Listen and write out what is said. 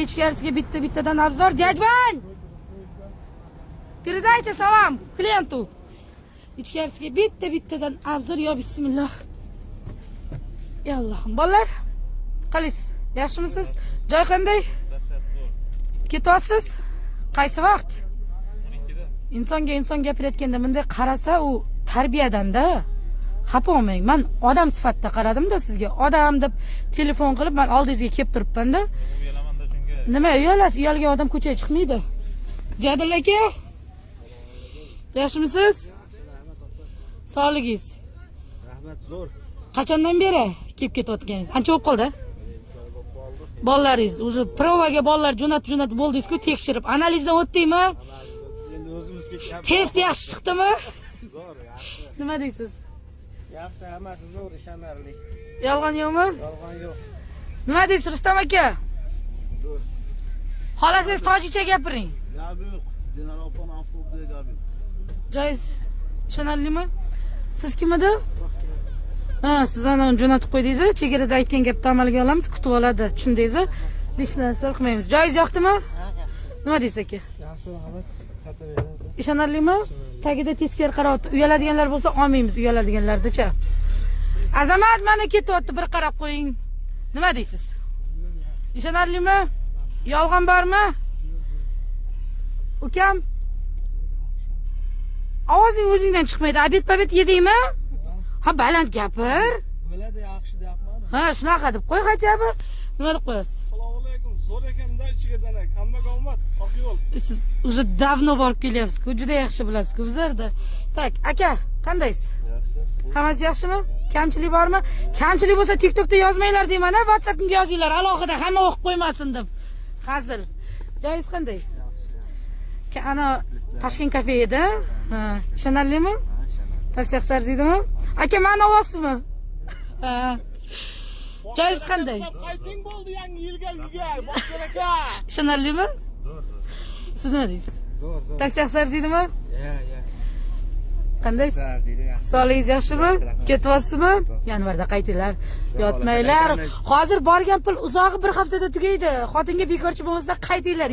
ichkarisiga bittadan obzor. Jadvan! Передайте salom klientu. İçkarisiga bittadan obzor. Yo bismillah. Ya Allohim, bolalar. Qalaysiz? Yaxshimisiz? Joy qanday? Ketyapsiz? Qaysi vaqt? Inson gapirayotganda bunday qarasa, u tarbiyadan-da. Xafa olmang. Men odam sifatida qaradim-da sizga. Odam deb telefon qilib men oldingizga kelib turibman-da. Nima uyalasiz? Uyalgan odam ko'chaga chiqmaydi. Ziyodulla aka. Yaxshimisiz? Sog'ligingiz? Rahmat, zo'r. Qachondan beri kelib ketayotganingiz? Ancha bo'lib qoldi? Bolalaringiz, уже provaga bolalar jo'natib bo'ldingiz-ku, tekshirib, analizdan o'tdingmi? Endi o'zimizga Test yaxshi chiqdimi? zo'r, yaxshi. Nima deysiz? Yaxshi, hammasi zo'r, ishonarli. Yolg'on yo'qmi? Yolg'on yo'q. Nima deysiz Rustam aka? Zo'r. Xolasingiz tojikcha gapiring. Gap yo'q. Dinar opani avtobusda gap yo'q. Joyiz ishonarlimi? Siz kim edi? Ha, siz ana jo'natib qo'ydingiz, chegarada aytgan gapni amalga olamiz, kutib oladi, tushundingiz? Hech narsa qilmaymiz. Joyiz yoqdimi? Nima deysiz aka? Yaxshi, rahmat. Sataveradi. Ishonarlimi? Tagida teskari qarab, uyaladiganlar bo'lsa olmaymiz, uyaladiganlardacha. Azamat mana ketyapti, bir qarab qo'ying. Nima deysiz? Ishonarlimi? Yolg'on bormi? Ukam? Ovozing o'zingdan chiqmaydi. Abet yedingmi? Ha, baland gapir. Bo'ladi, yaxshi deyapman. Ha, shunaqa deb qo'y xajabi. Nima deb qo'yasiz? Assalomu alaykum. Zo'r ekan-da ichiga danak. Hammaga omad. Oq yo'l. Siz уже давно borib kelyapsiz-ku, juda yaxshi bilasiz-ku bizlarda. Tak, aka, qandaysiz? Yaxshi. Hammasi yaxshimi? Kamchilik bormi? Kamchilik bo'lsa TikTokda yozmanglar deyman-a, WhatsAppga yozinglar, alohida hamma o'qib qo'ymasin deb. Hazil. Joyingiz qanday? Yaxshi. Ana Toshkent kafe edi. Ha, ishonarlimi? Tavsiya qilsangiz arzidimi? Aka, meni olasizmi? Ha. Joyingiz qanday? Qayting bo'ldi yangi yilga uyga. Boshqa aka. Ishonarlimi? Siz nima deysiz? Zo'r. Tavsiya qilsangiz arzidimi? Ya. Qandaysiz? Sog'ligingiz yaxshimi? Ketyapsizmi? Yanvarda qaytinglar. Yotmanglar. Hozir borgan pul uzog'i bir haftada tugaydi. Xotinga bekorchi bo'lmasa qaytinglar.